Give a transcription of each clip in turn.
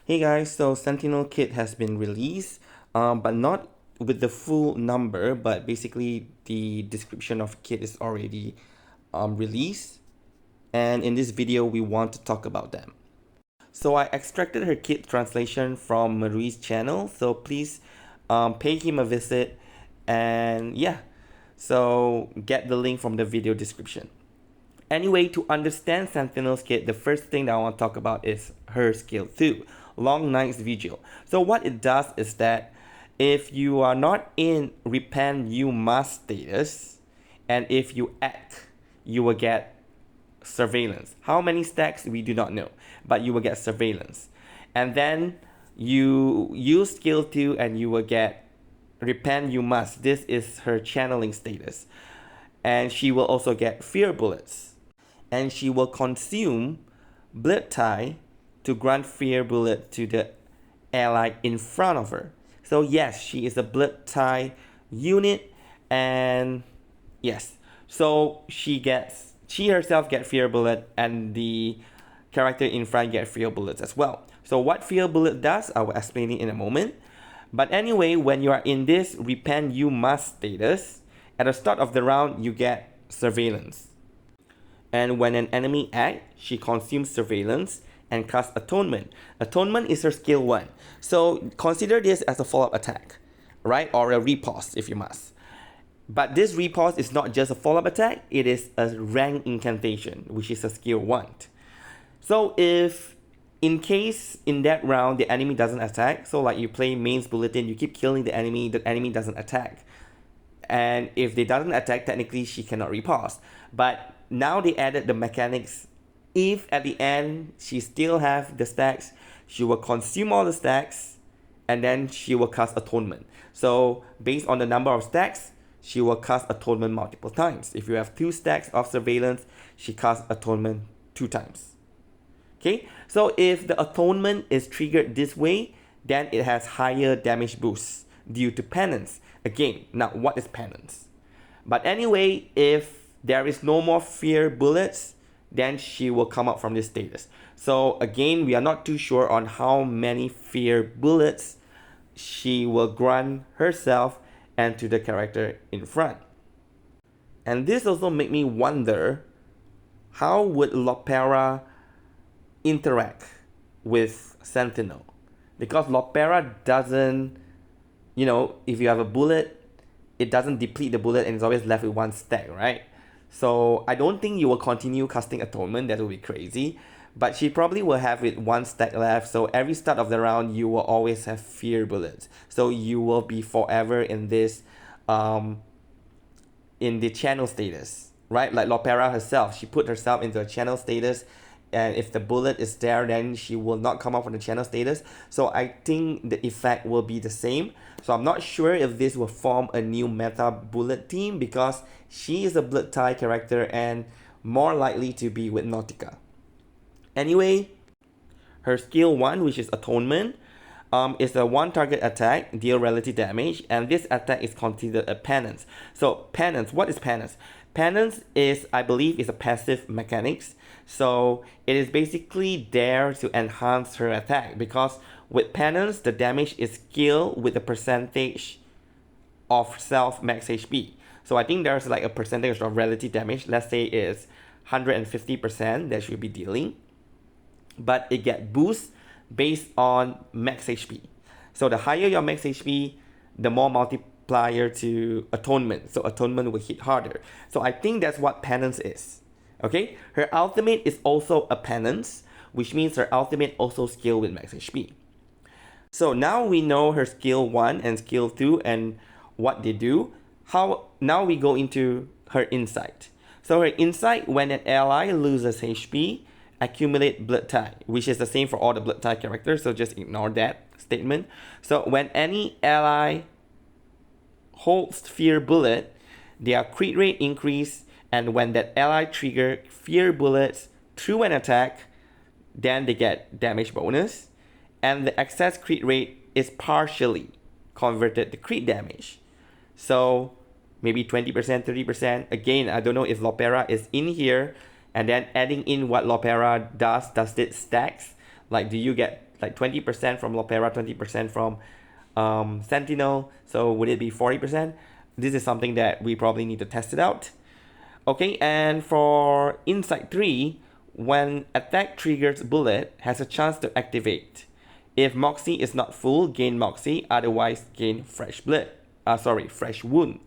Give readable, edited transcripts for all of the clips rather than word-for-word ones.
Hey guys, so Sentinel kit has been released, but not with the full number, but basically the description of kit is already released. And in this video, we want to talk about them. So I extracted her kit translation from Marie's channel, so please pay him a visit. And yeah, so get the link from the video description. Anyway, to understand Sentinel's kit, the first thing that I want to talk about is her skill 2, Long Night's Vigil. So what it does is that if you are not in Repent You Must status, and if you act, you will get surveillance. How many stacks, we do not know, but you will get surveillance. And then you use skill 2 and you will get Repent You Must. This is her channeling status. And she will also get Fear Bullets. And she will consume Blood Tie to grant Fear Bullet to the ally in front of her. So yes, she is a Blood Tie unit, and yes, so she herself gets Fear Bullet, and the character in front get Fear Bullets as well. So what Fear Bullet does, I will explain it in a moment. But anyway, when you are in this Repent You Must status, at the start of the round, you get Surveillance. And when an enemy acts, she consumes Surveillance and casts Atonement. Atonement is her skill 1. So consider this as a follow-up attack, right? Or a riposte if you must. But this riposte is not just a follow-up attack, it is a rank incantation, which is a skill 1. So if in case in that round the enemy doesn't attack, so like you play Main's Bulletin, you keep killing the enemy doesn't attack. And if they doesn't attack, technically she cannot riposte. But now they added the mechanics. If at the end she still have the stacks, she will consume all the stacks and then she will cast Atonement. So based on the number of stacks, she will cast Atonement multiple times. If you have 2 stacks of Surveillance, she casts Atonement 2 times. Okay, so if the Atonement is triggered this way, then it has higher damage boosts due to Penance. Again, now what is Penance? But anyway, if there is no more Fear Bullets, then she will come up from this status. So again, we are not too sure on how many Fear Bullets she will grant herself and to the character in front. And this also made me wonder, how would Lopera interact with Sentinel? Because Lopera doesn't, if you have a bullet, it doesn't deplete the bullet and it's always left with 1 stack, right? So I don't think you will continue casting Atonement, that would be crazy. But she probably will have it 1 stack left, so every start of the round you will always have Fear Bullets. So you will be forever in this, in the channel status, right? Like Lopera herself, she put herself into a channel status, and if the bullet is there, then she will not come up from the channel status. So I think the effect will be the same. So I'm not sure if this will form a new meta bullet team, because she is a Blood Tie character and more likely to be with Nautica. Anyway, her skill 1, which is Atonement, is a 1 target attack, deal relative damage, and this attack is considered a Penance. So Penance, what is Penance? Penance is, I believe, is a passive mechanics. So it is basically there to enhance her attack, because with Penance, the damage is scaled with a percentage of self max HP. So I think there's like a percentage of relative damage. Let's say it's 150% that she'll be dealing. But it gets boost based on max HP. So the higher your max HP, the more multiplier to Atonement. So Atonement will hit harder. So I think that's what Penance is. Okay, her ultimate is also a Penance, which means her ultimate also scale with max HP. So now we know her skill 1 and skill 2 and what they do. Now we go into her insight. So her insight, when an ally loses HP, accumulate Blood Tie, which is the same for all the Blood Tie characters, so just ignore that statement. So when any ally holds Fear Bullet, their crit rate increase, and when that ally trigger Fear Bullets through an attack, then they get damage bonus, and the excess crit rate is partially converted to crit damage. So maybe 20%, 30%. Again, I don't know if Lopera is in here, and then adding in what Lopera does it stacks? Like, do you get like 20% from Lopera, 20% from Sentinel. So would it be 40%? This is something that we probably need to test it out. Okay, and for Insight 3, when attack triggers bullet has a chance to activate. If Moxie is not full, gain Moxie, otherwise gain fresh blood. Fresh wound.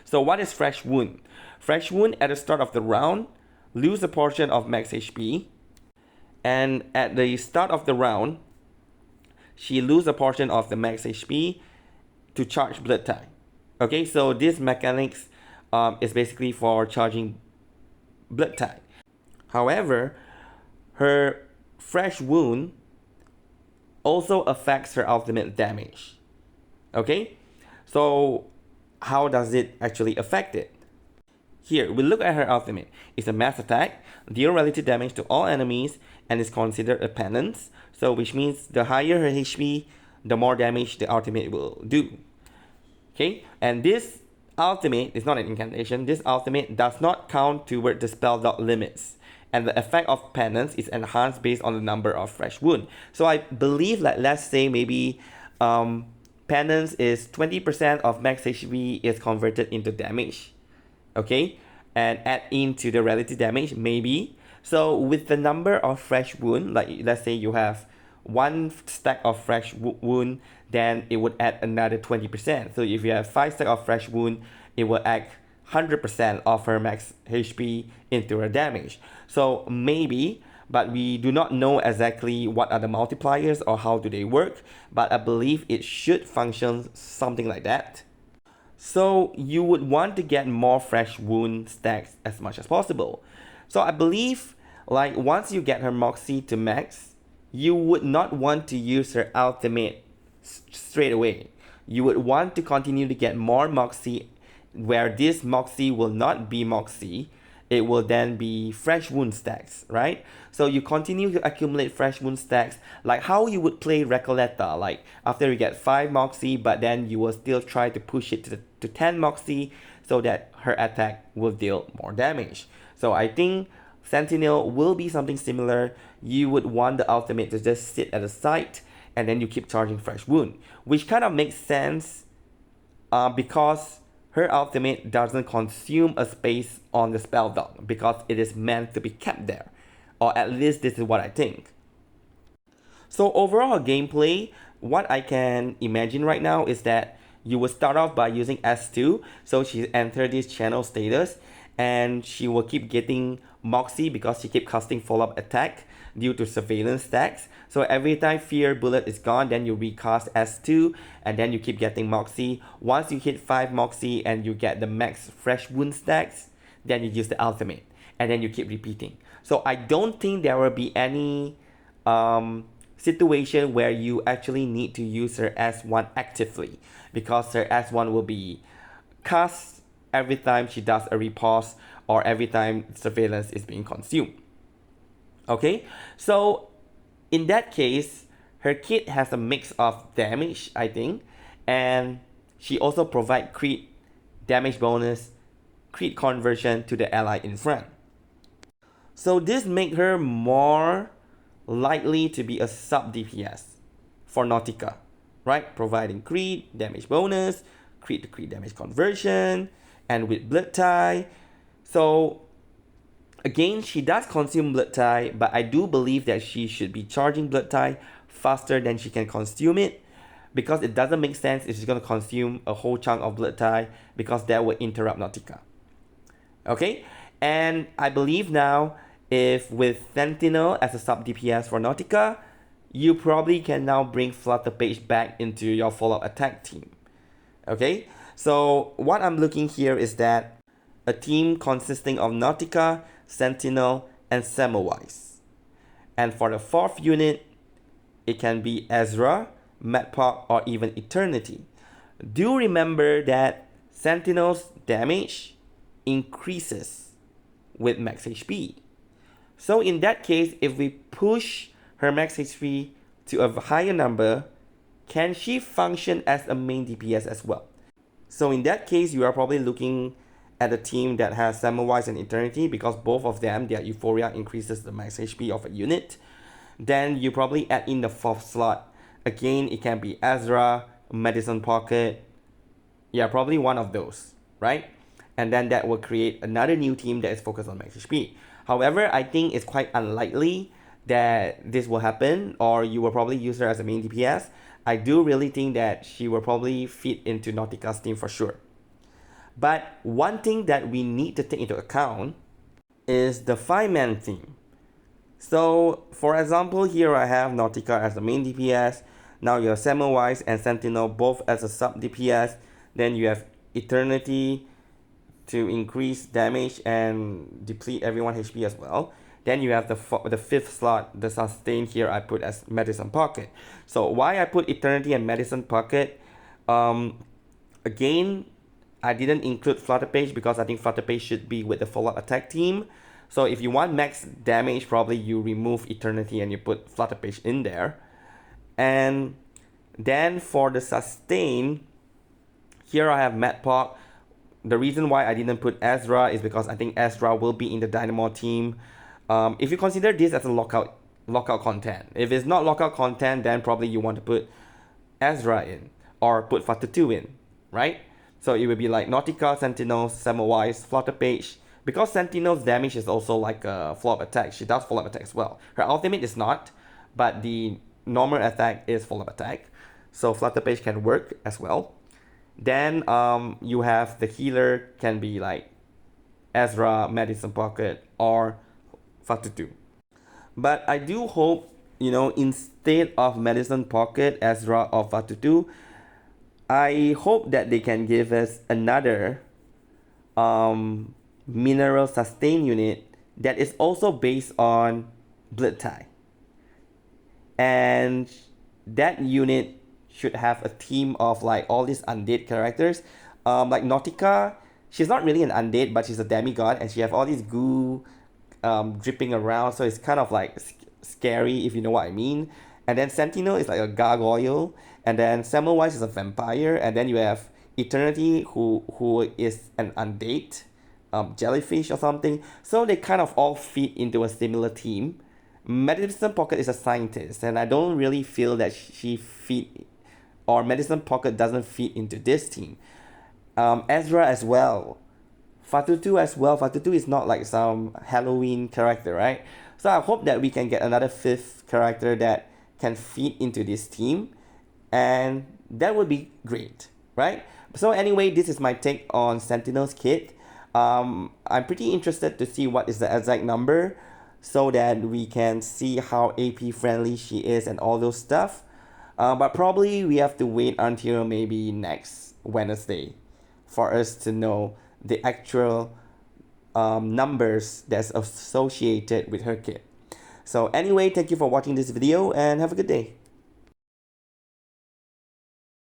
So what is fresh wound? Fresh wound at the start of the round, lose a portion of max HP, and at the start of the round, she lose a portion of the max HP to charge blood tie. Okay, so this mechanics is basically for charging blood tie. However, her fresh wound also affects her ultimate damage. Okay, so how does it actually affect it? Here, we look at her ultimate. It's a mass attack, deal relative damage to all enemies, and is considered a penance. So which means the higher her HP, the more damage the ultimate will do. Okay, and this ultimate is not an incantation. This ultimate does not count toward the spell dot limits. And the effect of penance is enhanced based on the number of fresh wound. So I believe, like, let's say maybe penance is 20% of max HP is converted into damage. Okay, and add into the relative damage maybe. So with the number of fresh wound, like let's say you have one stack of fresh wound, then it would add another 20%. So if you have 5 stack of fresh wound, it will add 100% of her max HP into her damage. So maybe, but we do not know exactly what are the multipliers or how do they work, but I believe it should function something like that. So you would want to get more fresh wound stacks as much as possible. So I believe, like, once you get her Moxie to max, you would not want to use her ultimate straight away. You would want to continue to get more Moxie, where this Moxie will not be Moxie. It will then be fresh wound stacks, right? So you continue to accumulate fresh wound stacks, like how you would play Recoleta. Like after you get 5 Moxie, but then you will still try to push it to 10 Moxie so that her attack will deal more damage. So I think Sentinel will be something similar. You would want the ultimate to just sit at the side and then you keep charging fresh wound, which kind of makes sense because her ultimate doesn't consume a space on the spell dot because it is meant to be kept there. Or at least this is what I think. So overall gameplay, what I can imagine right now is that you will start off by using S2. So she entered this channel status and she will keep getting Moxie because she keep casting follow-up attack due to surveillance stacks. So every time Fear Bullet is gone, then you recast S2 and then you keep getting Moxie. Once you hit 5 Moxie and you get the max fresh wound stacks, then you use the ultimate and then you keep repeating. So I don't think there will be any situation where you actually need to use her S1 actively because her S1 will be cast every time she does a repause or every time surveillance is being consumed. Okay, so in that case, her kit has a mix of damage, I think, and she also provides crit damage bonus, crit conversion to the ally in front. So this makes her more likely to be a sub DPS for Nautica, right? Providing crit damage bonus, crit to crit damage conversion, and with blood tie. So again, she does consume blood tie, but I do believe that she should be charging blood tie faster than she can consume it, because it doesn't make sense if she's going to consume a whole chunk of blood tie, because that would interrupt Nautica. Okay, and I believe now if with Sentinel as a sub DPS for Nautica, you probably can now bring Flutter Page back into your follow-up attack team. Okay, so what I'm looking here is that a team consisting of Nautica, Sentinel, and Semmelweis. And for the 4th unit, it can be Ezra, Madpop, or even Eternity. Do remember that Sentinel's damage increases with max HP. So in that case, if we push her max HP to a higher number, can she function as a main DPS as well? So in that case, you are probably looking at a team that has Semmelweis and Eternity, because both of them, their Euphoria increases the max HP of a unit. Then you probably add in the 4th slot. Again, it can be Ezra, Medicine Pocket. Yeah, probably one of those, right? And then that will create another new team that is focused on max HP. However, I think it's quite unlikely that this will happen, or you will probably use her as a main DPS. I do really think that she will probably fit into Nautica's team for sure. But one thing that we need to take into account is the 5-man team. So, for example, here I have Nautica as the main DPS. Now you have Samwise and Sentinel both as a sub DPS. Then you have Eternity to increase damage and deplete everyone's HP as well. Then you have the 5th slot, the sustain here I put as Medicine Pocket. So why I put Eternity and Medicine Pocket? Again, I didn't include Flutterpage because I think Flutterpage should be with the follow-up attack team. So if you want max damage, probably you remove Eternity and you put Flutterpage in there. And then for the sustain, here I have Madpok. The reason why I didn't put Ezra is because I think Ezra will be in the Dynamo team. If you consider this as a lockout content, if it's not lockout content, then probably you want to put Ezra in or put Fatutu in, right? So it would be like Nautica, Sentinel, Samwise, Flutterpage. Because Sentinel's damage is also like a follow-up attack. She does follow-up attack as well. Her ultimate is not, but the normal attack is follow-up attack. So Flutterpage can work as well. Then you have the healer can be like Ezra, Medicine Pocket, or Fatutu. But I do hope, instead of Medicine Pocket, Ezra, or Fatutu, I hope that they can give us another mineral sustain unit that is also based on Blood Tie. And that unit should have a team of like all these undead characters. Like Nautica, she's not really an undead, but she's a demigod, and she have all these goo dripping around, so it's kind of like scary, if you know what I mean. And then Sentinel is like a gargoyle, and then Samwise is a vampire, and then you have Eternity, who is an undead jellyfish or something. So they kind of all fit into a similar team. Medicine Pocket is a scientist, and I don't really feel that she fit, or Medicine Pocket doesn't fit into this team. Ezra as well. Fatutu as well. Fatutu is not like some Halloween character, right? So I hope that we can get another 5th character that can fit into this team, and that would be great, right? So anyway, this is my take on Sentinel's kit. I'm pretty interested to see what is the exact number, so that we can see how AP friendly she is and all those stuff. But probably we have to wait until maybe next Wednesday for us to know the actual numbers that's associated with her kit. So anyway, thank you for watching this video and have a good day.